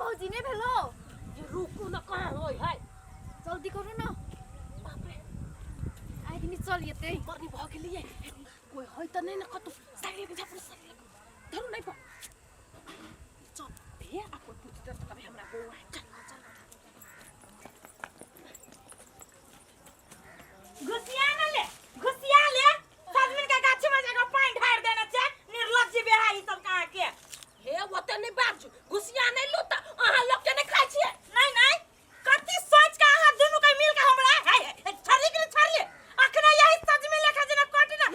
भौजी ने भेलो ये रुकू न कहाँ होय है जल्दी करू न बाप रे आइ दिनी चल येते पर्नी भ गेलिए कोई होय त नै न कतु साइड में जापुर साइड धरु नै प चल भे आपको पुछ त तबे हमरा बौ चल चल घुसिया ले सजमन के गाछ में जगह पानी ढार देना छे निर्लज्ज बेहा ई सब कहां के हे ओते नै बाजू घुसिया नै लूट अहाँ लोग के नै खाइ छिए नहीं कति सोच के अहाँ दुनु के मिल के हमरा छरी के छरी अखने यही सजमन लेखा जना काट ना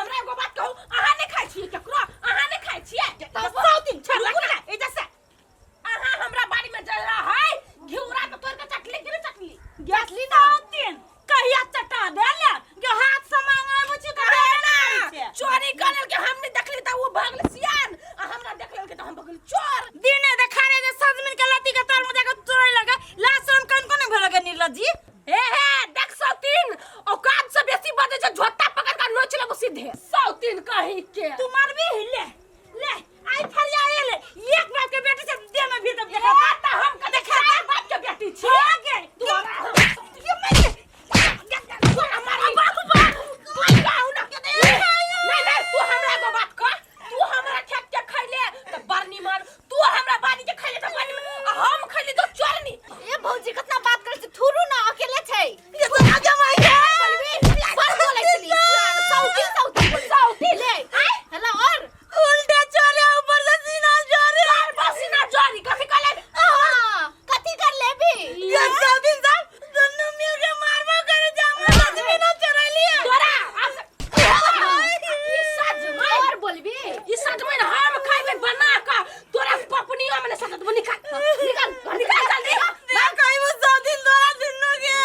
हमरा एगो बात कहू अहाँ नै खाइ छिए केकरो अहाँ नै खाइ छिए तो 100 दिन छर लग ना ए जैसे अहाँ हमरा बाड़ी में जा रहा है घिउरा पे तोड़ के चटली कि चटली गैस ली ना दिन कहिया चटा देले के हाथ से मांगे मुझे करे ना चोरी करल के हम नहीं देखली त वो भागल सियान आ हमरा देखल के त हम भागल चोर दिने देखा रे जे सजमन के लती के तर में जाके चोरी लगा लास्ट में कौन कौन भेल के निर्लज्जी हे देख सौतीन औकात से बेसी बजे जे झोटा पकड़ के नोच लेबो सीधे सौतीन कहीं के तू मार भी ले आई फरिया ले एक बात के बेटी से दे में भी तब देखा त हम के देखा बाप के बेटी छी आगे तू ये मैं तू हमारी तू गाऊ ना के दे नहीं तू हमरा को बात कर तू हमरा खेत के खइले त बरनी मार तू हमरा बाड़ी के खइले त बरनी मार हम खइले तो चोरनी ए भौजी कितना बात करे छ थुरु न अकेले छै ये तो आगे माई है बलबी बस बोलै छली सौती ले हेलो और उल्टे चोरे ऊपर से सीना चोरे पसीना चोरी कथि कले हां कथि कर लेबी ये सब दिन सब दोनों मिल के मारबो करे जाम सजमन चोरा लिए तोरा ई सजमन और बोलबी ई सजमन हम खाइबे बना का तोरा पपनिया में सतत बनी निकाल जल्दी ना कहीं वो सब दिन दोरा दुनु के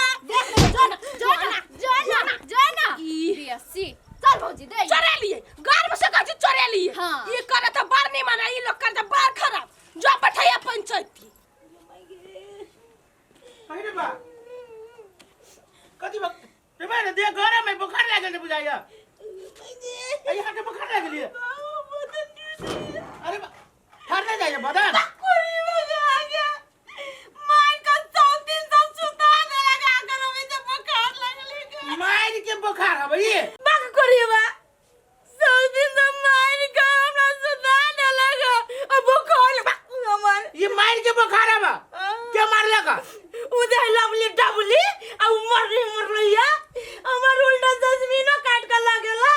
जाना सी चल भौजी दे चोरे लिए घर में से कथि चोरे लिए हाँ। ये करे त बार नहीं माना ई लोग करे त बार खराब जो बैठाया पंचायती अरे बा कथि बा रे बा दे घर में बुखार लागल ने बुझाइया अरे यहाँ के बुखार लागल है अरे बा ठहरने जाइए बदन कोई मजा आ गया मार का सब दिन सब सुता दे लगा करो में जब बुखार लगले मार के बुखार है भई बाक करिएबा सब दिन सब मार का हमरा सुता दे लगा अब बुखार हमार ये मार के बुखार है बा क्या मार लगा उधर लवली डबली अब मर रही है हमार उल्टा जस्मीनो काट कर लागेला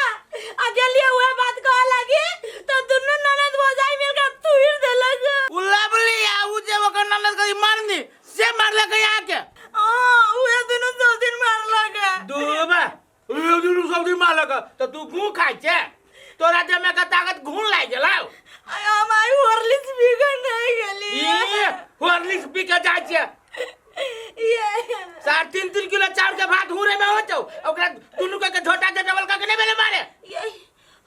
आ गेलिए हुए बात कह लगी तो दोनों ननद भौजाई मिलकर तुहिर दे लगा उलाबली आ उ जे ओकर ननद करी मारनी से मार लगा यहाँ के हुए दोनों सब दिन मार लगा दूबा उ दुनु सब दिन मार लगा तो तू घू खाइ छे तोरा जे में का ताकत घून लाग गेला हमारी हॉर्लिक्स पी कर नहीं गेली ये हॉर्लिक्स पी के जाय छे ये 3.5 किलो चाउर के भात हुरे में हो जाओ ओकरा दुनु के झोटा के डबल का के नहीं बेले मारे ये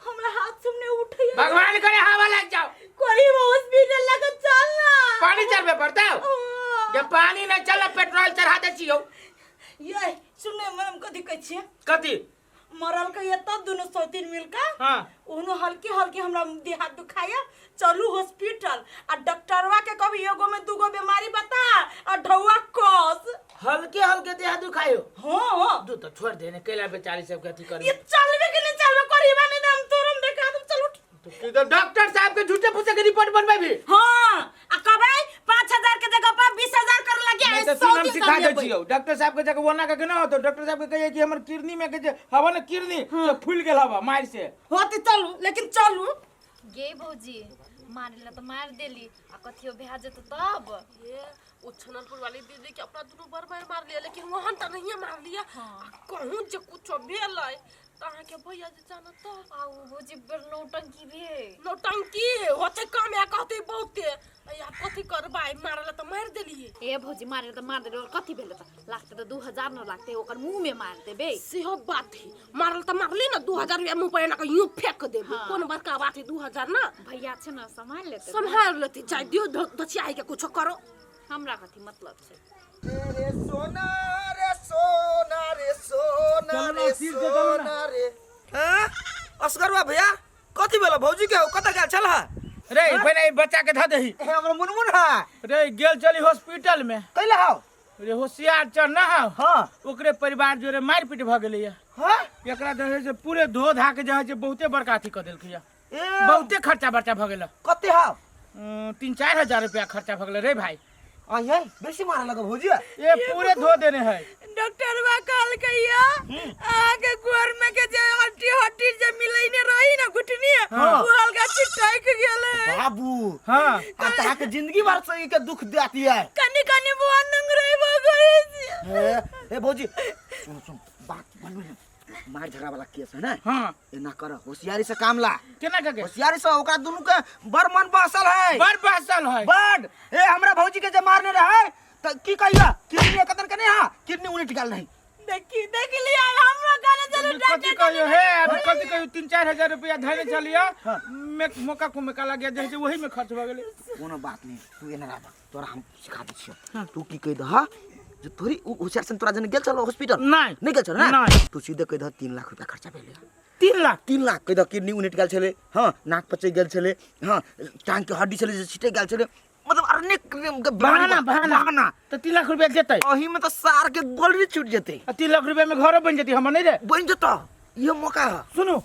हमरा हाथ सुमने उठैया भगवान करे हवा लग जाओ कोरी हॉस्पिटल लगा चलना पानी चढ़बे पड़ता जब पानी न चल पेट्रोल चढ़ा दे छियो ये सुनने मैम कथि कहै छियै कथि मरल के ये तब दोनों सौतीन मिलकर हां ओनो हल्की हमरा देह हाथ दुखाया चलू हॉस्पिटल आ डॉक्टरवा के कभी एगो में दूगो बीमारी बता और ढौआ कस हल्के देह दुखायो हां तू तो छोड़ देने केला बेचारी सब कथि कर ये चलबे के नहीं चलबे करीबा नहीं हम तुरंत देखा तुम चलो तो किधर डॉक्टर साहब के झूठे फूसे के रिपोर्ट बनबेबी हां आ कबै 5000 के जगह पर 20000 कर लगे मैं तो सुनम सिखा दे छियो डॉक्टर साहब के जगह वना के न हो तो डॉक्टर साहब के कहिए कि हमर किडनी में के जे हवा न किडनी से फूल गेल हवा मार से होती चलू लेकिन चलू गे भौजी मारेला तो मार देली आ कथियो भेज जत तब ये उछनलपुर वाली दीदी के अपना दुनु बार मार लिया लेकिन वहां त नहीं मार लिया कहूं जे कुछ भेलै ताहा के भैया जे जाना तो आउ भौजी बर नौटंकी रे नौटंकी होते काम या कहते बहुते या कथि करबाई मारला त मार देलिए ए भौजी मारे तो मार देली और कथि भेले त लागते तो 2000 न लागते ओकर मुंह में मार देबे सेहो बात है मारल त मारली न 2000 रुपया मुंह पे ना के यूं फेंक देबे कोन बड़का बात है 2000 ना भैया छै न संभाल लेते संभाल लेती जाय दियो दचिया के कुछ करो हमरा कथि मतलब छै रे सोना रे सोना रे सोना रे सोना रे हैं असगरवा भैया कथि भेल भौजी के कत गेल छल रे पहले बच्चा के धा दही हे हमर मुनमुन है रे गेल चली हॉस्पिटल में कैला हाउ रे होशियार चढ़ ना हो हां ओकरे परिवार जोरे मार पीट भ गेलै हां एकरा देखे से पूरे धो धा के जहाँ से बहुते बड़का अथी कर देलकै ए बहुते खर्चा बर्चा भ गेल कते हाउ 3-4 हजार रुपया खर्चा भ गेल रे भाई आये बेसी मारा लगा भौजी ये पूरे धो देने है डॉक्टरवा कहल कहिया आगे गोर में के जे हड्डी हड्डी जे मिलै ने रही ना घुटनी हाँ। वो हल्का चिटक गेले बाबू हाँ आता के जिंदगी भर सही के दुख देती है कनी कनी बुआ नंगरे बगरे हे भौजी सुन सुन बात बोल मार झगड़ा वाला केस है ना हाँ एना कर होशियारी से काम ला केना के होशियारी से ओकरा दुनु के बर मन बसल है बड़ बासल है बड ए हमरा भौजी के जे मारने रहे त की कहिया किडनी कतन के नहीं हां किडनी उन्हें टिकल नहीं देख लिया हमरा गाने चलो कथी कहियो हे अभी कथी कहियो 3-4 हजार रुपया धरे चलिया मौका को में काला गया जैसे वही में खर्च भ गेलै कोनो बात नहीं तू एना रह तोरा हम सिखा दै छियो तू की कह दह जो थोड़ी होशियार से तोरा जने गेल चलो हॉस्पिटल नहीं गेल चलो ना नहीं। तू सीधे कह दह 3 लाख रुपया खर्चा भेले 3 लाख 3 लाख कह दह किडनी उन्हें टिकल छले हां नाक पचे गेल छले हां टांग के हड्डी छले जे छिटे गेल छले मतलब अनेक बहाना तो 3 लाख रुपया देतै अही में तो सार के गोली छूट जेते 3 लाख रुपया में घरो बन जेती हमर नहीं रे बन जता ये मौका है सुनो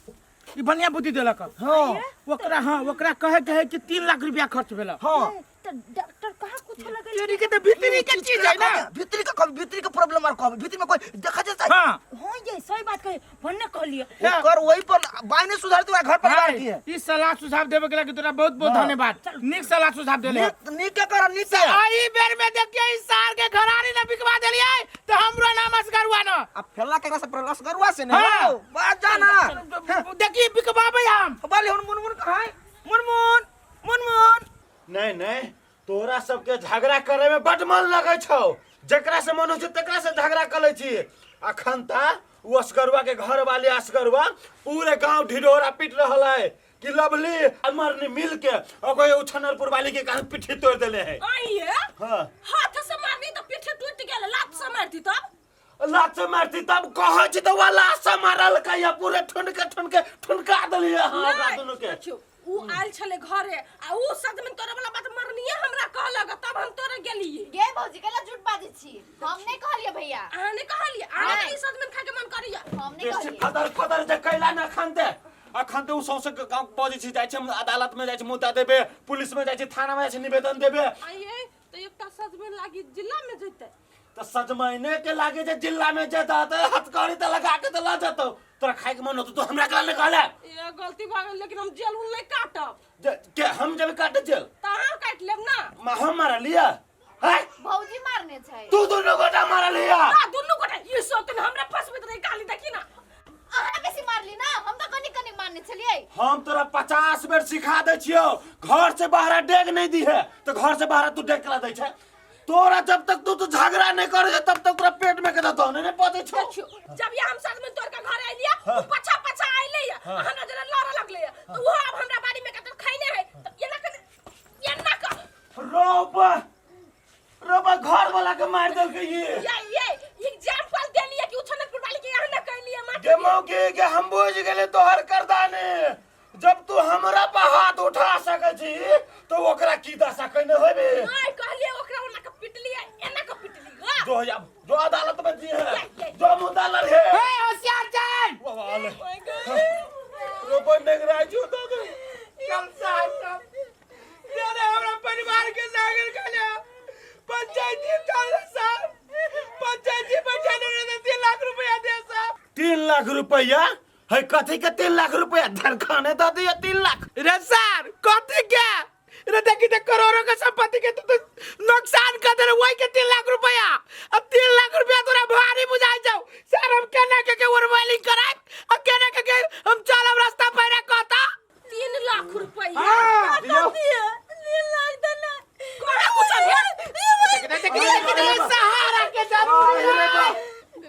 ई बढ़िया बुद्धि देलक हां ओकरा कहे कि 3 लाख रुपया खर्च भेला हां तो डॉक्टर कहा कुछ लगे तेरी के तो भीतरी के चीज है ना भीतरी का प्रॉब्लम और कब भीतरी में कोई देखा जाता है हां हां ये सही बात कही भन्ने कहलिए ओकर वही पर बाय ने सुधार तोरा घर परिवार की है ई सलाह सुझाव देबे के लागि तोरा बहुत बहुत धन्यवाद निक सलाह सुझाव देले नीक के कर नीक से आई बेर में देखिए इस साल के घरानी न बिकवा देलिए तो हमरो नाम असगरवा न अब फेला केकरा से प्रलस गरुआ से ना हाँ। बात जाना देखिए बिकवाबे हम बाली हुन मुनमुन कहां है मुनमुन नहीं नहीं तोरा सबके झगड़ा करे में बड मन लगे छौ जकरा से मन हो छै तकरा से झगड़ा करे छी अखन ता उ असगरवा के घर वाले असगरवा पूरे गांव ढिढोरा पीट रहल है कि लवली अमर ने मिल के ओको उछनरपुर वाली के कान पिठी तोड़ देले है आइए हां हाथ से मारनी तो पीठे टूट गेल लात से मारती तब लात से मारती तब कह छी तो वाला से मारल का या पूरे ठुनका देलिए हां दोनों के देखियो उ आइल छले घरे आ उ सदमन तोरे वाला बात मरनिए हमरा कहलक तब हम तोरे गेलिए गे भौजी केला झूठ बाजै छी हम नहीं कहलिए भैया अहाँ ने कहलिए अहाँ ई सदमन खा के मन करिया हम नहीं कहलिए खदर खदर जे कैला न खनते अखन तो सौसे गांव पहुंची छी जाय छै अदालत में जाय छै मुद्दा देबे पुलिस में जाय छै थाना में जाय छै निवेदन देबे आइए तो एकटा सदमन लागी जिला में जइते तो सजमैने के लागे जे जिला में जेता त हथकड़ी त लगा के त ला जतो तोरा खाए के मन हो तो हमरा कहले कहले ये गलती भ गेल लेकिन हम जेल उल नहीं काटब के हम जब काट जेल तहां काट लेब ना हम मार लिया है भौजी मारने छै तू दोनों गोटा मार लिया ना दुनु गोटे ये सोतन हमरा पास में रही गाली देखी ना अहाँ बेसी मारली ना हम तो कनी कनी मारने छलिए हम तोरा 50 बेर सिखा दे छियो घर से बाहर डेग नहीं दी है तो घर से बाहर तू डेग कला दे छै तोरा जब तक तू झगड़ा नहीं करे तब तक तोरा पेट में के दतो नहीं पते छो जब ये हम साथ में तोर का घर आइलिया उ पछा पछा आइले हमरा जरा लड़ा लगले तो वो अब हमरा बाड़ी में कत खैने है तो ये ना का रोबा घर वाला के मार देल के ये एग्जांपल दे लिया कि उछनपुर वाली के यहाँ ना कहलिए मत गेमो के हम बुझ गेले तोहर करदाने जब तू हमरा पे हाथ उठा सके छी तो ओकरा की दशा कने होबे नहीं कहलिए ओकरा ओना के पिटली एना के पिटली जो अदालत में जी है जो मुद्दा लड़े ए होशियार चल वाले रोबो नेगरा जो तो कल साहब यारे हमरा परिवार के नागर कले पंचायती चल साहब पंचायती बचाने ने 3 लाख रुपया दे साहब 3 लाख रुपया है कथी के 3 लाख रुपया धरखाने दे दिए 3 लाख रे सर कथी के रे देखी ते करोड़ों के संपत्ति के तू नुकसान कर दे वही के 3 लाख रुपया अब 3 लाख रुपया तोरा भारी बुझाई जाओ सर हम केना के ओवरवेलिंग कराए अब केना के हम चलब रास्ता पैरा कहता 3 लाख रुपया हां दिए 3 लाख देना कोना कुछ है सहारा के जरूरी है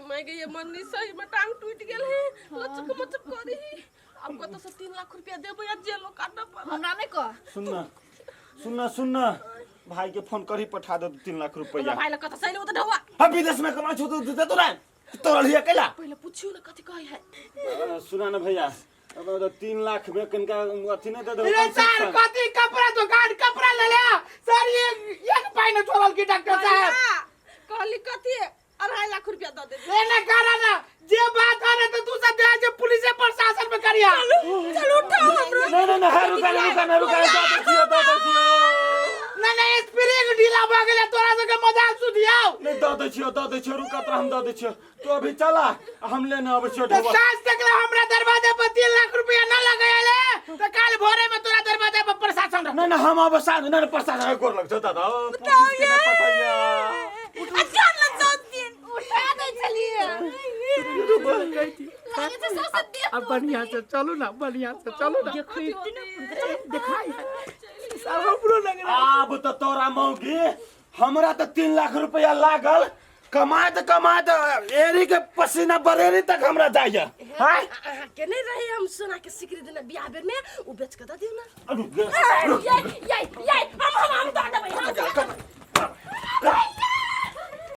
मैं के ये मन नहीं सही में टांग टूट गेल है लचक मचक करी हमको तो 3 लाख रुपया देबो या जेलो काटना पड़ हमरा नहीं कह सुनना भाई के फोन करी पठा दो 3 लाख रुपया भाई लग तो सही तो ढवा हम विदेश में कमा छु तो दे तो ना तोरा लिया कैला पहले पूछियो ना कथि कहे है सुना ना भैया अब तो 3 लाख में कनका अथी नहीं दे दो अरे सर कथी कपड़ा दुकान कपड़ा ले ले सर ये एक पाई न छोड़ल की डॉक्टर साहब कहली कथी 2.5 लाख रुपया दे दे ए ना करा ना जे बात है ना तो तू सब दे जे पुलिस प्रशासन में करिया चल उठाओ हमरो नहीं रुका दो ना स्प्रिंग ढीला भ गेले तोरा सब के मजाक सुधियाओ नहीं दो छियो रुका तो हम दो छियो तो अभी चला हम लेने अब छियो तो सास तकला हमरा दरवाजे पर 3 लाख रुपया न लगायले तो काल भोरे में तोरा दरवाजे पर प्रशासन रह नहीं हम अब साथ नहीं प्रशासन को लग जाता था पुलिस के पठाइया अच्छा न दिन उठा दे चलिए लागे से सास दे अब बढ़िया से चलो ना बढ़िया से चलो ना दिखाई सब हमरो लग रहा अब तो तोरा मौगी हमरा तो 3 लाख रुपया लागल कमाए एरी के पसीना बरेरी तक हमरा जाइए हां के नहीं रहे हम सोना के सिकरी दिन बियाह बेर में उ बेच के द दियो ना रुक ये हम